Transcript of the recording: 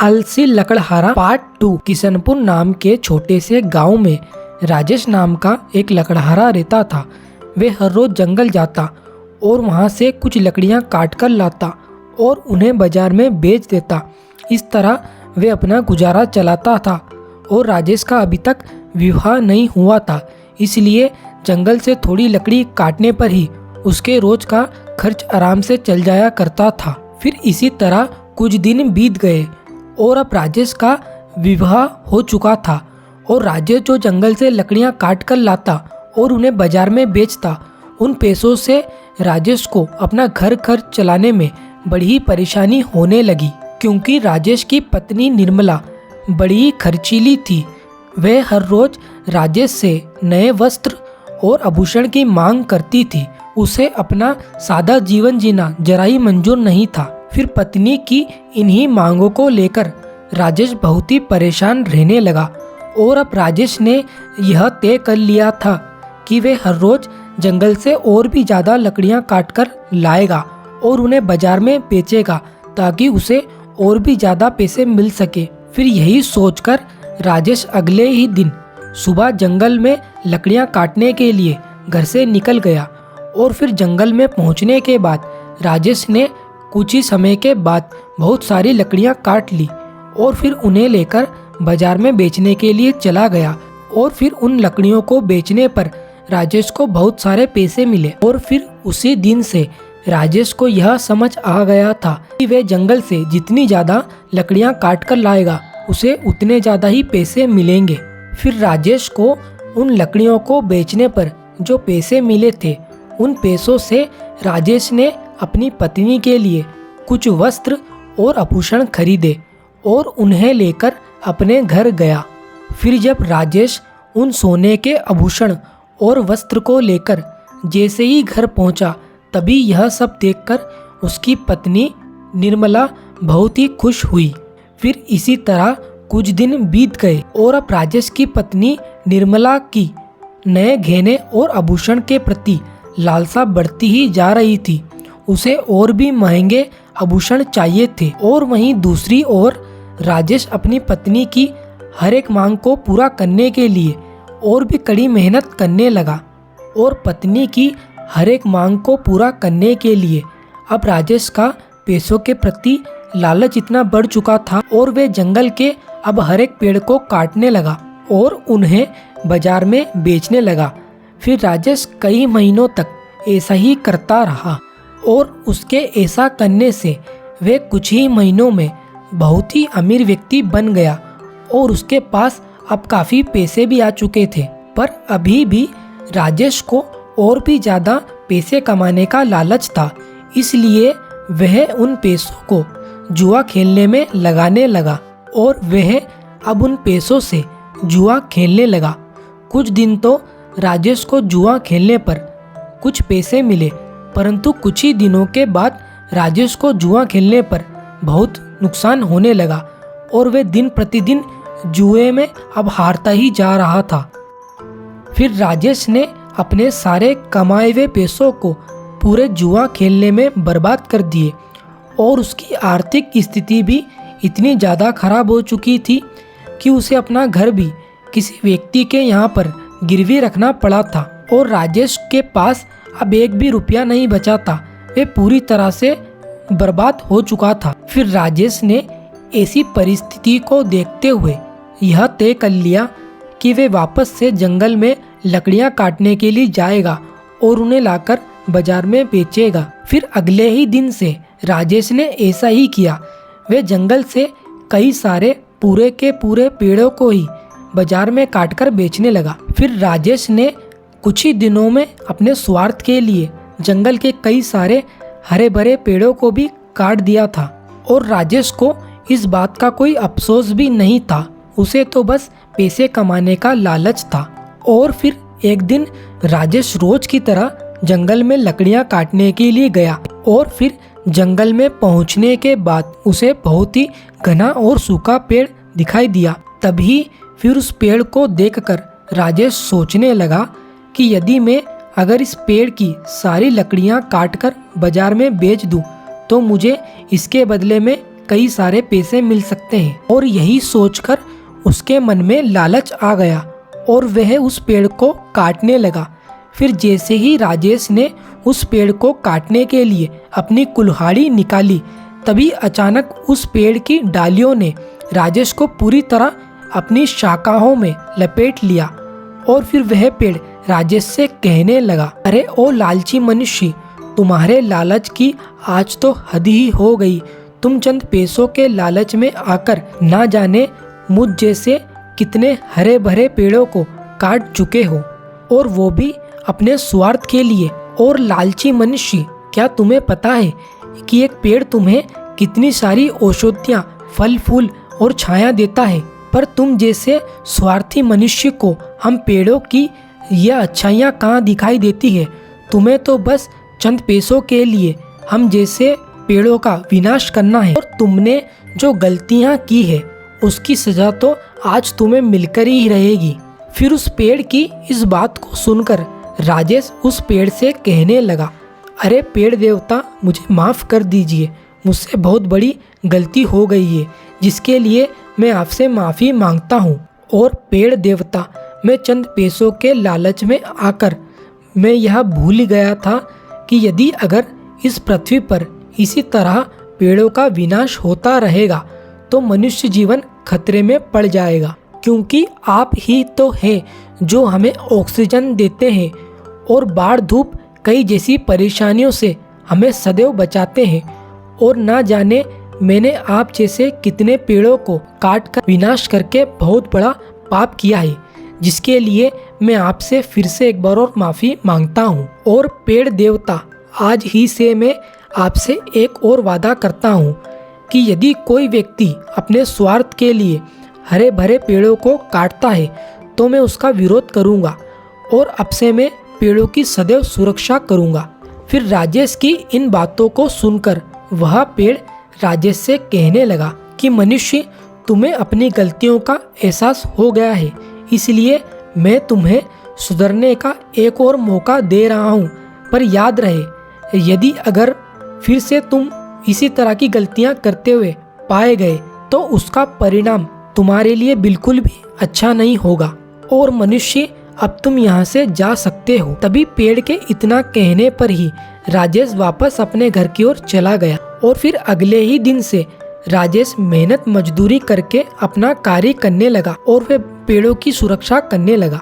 आलसी लकड़हारा पार्ट 2। किशनपुर नाम के छोटे से गांव में राजेश नाम का एक लकड़हारा रहता था। वे हर रोज जंगल जाता और वहां से कुछ लकड़ियां काट कर लाता और उन्हें बाजार में बेच देता। इस तरह वे अपना गुजारा चलाता था और राजेश का अभी तक विवाह नहीं हुआ था, इसलिए जंगल से थोड़ी लकड़ी काटने पर ही उसके रोज का खर्च आराम से चल जाया करता था। फिर इसी तरह कुछ दिन बीत गए और अब राजेश का विवाह हो चुका था और राजेश जो जंगल से लकड़ियां काट कर लाता और उन्हें बाजार में बेचता, उन पैसों से राजेश को अपना घर खर्च चलाने में बड़ी ही परेशानी होने लगी, क्योंकि राजेश की पत्नी निर्मला बड़ी ही खर्चीली थी। वह हर रोज राजेश से नए वस्त्र और आभूषण की मांग करती थी। उसे अपना सादा जीवन जीना जरा ही मंजूर नहीं था। फिर पत्नी की इन्हीं मांगों को लेकर राजेश बहुत ही परेशान रहने लगा और अब राजेश ने यह तय कर लिया था कि वे हर रोज जंगल से और भी ज़्यादा लकड़ियां काटकर लाएगा और उन्हें बाजार में बेचेगा ताकि उसे और भी ज़्यादा पैसे मिल सके। फिर यही सोचकर राजेश अगले ही दिन सुबह जंगल में लकड़ियां काटने के लिए घर से निकल गया और फिर जंगल में पहुंचने के बाद राजेश ने कुछ ही समय के बाद बहुत सारी लकड़ियां काट ली और फिर उन्हें लेकर बाजार में बेचने के लिए चला गया और फिर उन लकड़ियों को बेचने पर राजेश को बहुत सारे पैसे मिले। और फिर उसी दिन से राजेश को यह समझ आ गया था कि वे जंगल से जितनी ज़्यादा लकड़ियां काट कर लाएगा उसे उतने ज़्यादा ही पैसे मिलेंगे। फिर राजेश को उन लकड़ियों को बेचने पर जो पैसे मिले थे, उन पैसों से राजेश ने अपनी पत्नी के लिए कुछ वस्त्र और आभूषण खरीदे और उन्हें लेकर अपने घर गया। फिर जब राजेश उन सोने के आभूषण और वस्त्र को लेकर जैसे ही घर पहुंचा, तभी यह सब देखकर उसकी पत्नी निर्मला बहुत ही खुश हुई। फिर इसी तरह कुछ दिन बीत गए और अब राजेश की पत्नी निर्मला की नए गहने और आभूषण के प्रति लालसा बढ़ती ही जा रही थी। उसे और भी महंगे आभूषण चाहिए थे और वहीं दूसरी ओर राजेश अपनी पत्नी की हर एक मांग को पूरा करने के लिए और भी कड़ी मेहनत करने लगा और पत्नी की हर एक मांग को पूरा करने के लिए अब राजेश का पैसों के प्रति लालच इतना बढ़ चुका था और वे जंगल के अब हर एक पेड़ को काटने लगा और उन्हें बाजार में बेचने लगा। फिर राजेश कई महीनों तक ऐसा ही करता रहा और उसके ऐसा करने से वे कुछ ही महीनों में बहुत ही अमीर व्यक्ति बन गया और उसके पास अब काफ़ी पैसे भी आ चुके थे। पर अभी भी राजेश को और भी ज़्यादा पैसे कमाने का लालच था, इसलिए वह उन पैसों को जुआ खेलने में लगाने लगा और वह अब उन पैसों से जुआ खेलने लगा। कुछ दिन तो राजेश को जुआ खेलने पर कुछ पैसे मिले, परंतु कुछ ही दिनों के बाद राजेश को जुआ खेलने पर बहुत नुकसान होने लगा और वे दिन प्रतिदिन जुए में अब हारता ही जा रहा था। फिर राजेश ने अपने सारे कमाए हुए पैसों को पूरे जुआ खेलने में बर्बाद कर दिए और उसकी आर्थिक स्थिति भी इतनी ज़्यादा खराब हो चुकी थी कि उसे अपना घर भी किसी व्यक्ति के यहाँ पर गिरवी रखना पड़ा था और राजेश के पास अब एक भी रुपया नहीं बचा था। वे पूरी तरह से बर्बाद हो चुका था। फिर राजेश ने ऐसी परिस्थिति को देखते हुए यह तय कर लिया कि वे वापस से जंगल में लकड़ियां काटने के लिए जाएगा और उन्हें लाकर बाजार में बेचेगा। फिर अगले ही दिन से राजेश ने ऐसा ही किया। वे जंगल से कई सारे पूरे के पूरे पेड़ों को ही बाजार में काटकर बेचने लगा। फिर राजेश ने कुछ ही दिनों में अपने स्वार्थ के लिए जंगल के कई सारे हरे भरे पेड़ों को भी काट दिया था और राजेश को इस बात का कोई अफसोस भी नहीं था। उसे तो बस पैसे कमाने का लालच था। और फिर एक दिन राजेश रोज की तरह जंगल में लकड़ियां काटने के लिए गया और फिर जंगल में पहुंचने के बाद उसे बहुत ही घना और सूखा पेड़ दिखाई दिया। तभी फिर उस पेड़ को देखकर राजेश सोचने लगा कि यदि मैं अगर इस पेड़ की सारी लकड़ियां काटकर बाजार में बेच दूं तो मुझे इसके बदले में कई सारे पैसे मिल सकते हैं। और यही सोचकर उसके मन में लालच आ गया और वह उस पेड़ को काटने लगा। फिर जैसे ही राजेश ने उस पेड़ को काटने के लिए अपनी कुल्हाड़ी निकाली, तभी अचानक उस पेड़ की डालियों ने राजेश को पूरी तरह अपनी शाखाओं में लपेट लिया। और फिर वह पेड़ राजेश से कहने लगा, अरे ओ लालची मनुष्य, तुम्हारे लालच की आज तो हद ही हो गई। तुम चंद पैसों के लालच में आकर ना जाने मुझ जैसे कितने हरे भरे पेड़ों को काट चुके हो, और वो भी अपने स्वार्थ के लिए। और लालची मनुष्य, क्या तुम्हें पता है कि एक पेड़ तुम्हें कितनी सारी औषधियाँ, फल फूल और छाया देता है, पर तुम जैसे स्वार्थी मनुष्य को हम पेड़ों की यह अच्छाइयाँ कहाँ दिखाई देती है। तुम्हें तो बस चंद पैसों के लिए हम जैसे पेड़ों का विनाश करना है, और तुमने जो गलतियाँ की है उसकी सजा तो आज तुम्हें मिलकर ही रहेगी। फिर उस पेड़ की इस बात को सुनकर राजेश उस पेड़ से कहने लगा, अरे पेड़ देवता, मुझे माफ़ कर दीजिए, मुझसे बहुत बड़ी गलती हो गई है, जिसके लिए मैं आपसे माफ़ी मांगता हूँ। और पेड़ देवता, मैं चंद पैसों के लालच में आकर मैं यह भूल गया था कि यदि अगर इस पृथ्वी पर इसी तरह पेड़ों का विनाश होता रहेगा तो मनुष्य जीवन खतरे में पड़ जाएगा, क्योंकि आप ही तो हैं जो हमें ऑक्सीजन देते हैं और बाढ़ धूप कई जैसी परेशानियों से हमें सदैव बचाते हैं। और ना जाने मैंने आप जैसे कितने पेड़ों को काट कर विनाश करके बहुत बड़ा पाप किया है, जिसके लिए मैं आपसे फिर से एक बार और माफ़ी मांगता हूँ। और पेड़ देवता, आज ही से मैं आपसे एक और वादा करता हूँ कि यदि कोई व्यक्ति अपने स्वार्थ के लिए हरे भरे पेड़ों को काटता है तो मैं उसका विरोध करूँगा, और अब से मैं पेड़ों की सदैव सुरक्षा करूँगा। फिर राजेश की इन बातों को सुनकर वह पेड़ राजेश से कहने लगा कि मनुष्य, तुम्हें अपनी गलतियों का एहसास हो गया है, इसलिए मैं तुम्हें सुधरने का एक और मौका दे रहा हूँ। पर याद रहे, यदि अगर फिर से तुम इसी तरह की गलतियाँ करते हुए पाए गए तो उसका परिणाम तुम्हारे लिए बिल्कुल भी अच्छा नहीं होगा। और मनुष्य, अब तुम यहाँ से जा सकते हो। तभी पेड़ के इतना कहने पर ही राजेश वापस अपने घर की ओर चला गया। और फिर अगले ही दिन से राजेश मेहनत मजदूरी करके अपना कार्य करने लगा और वह पेड़ों की सुरक्षा करने लगा।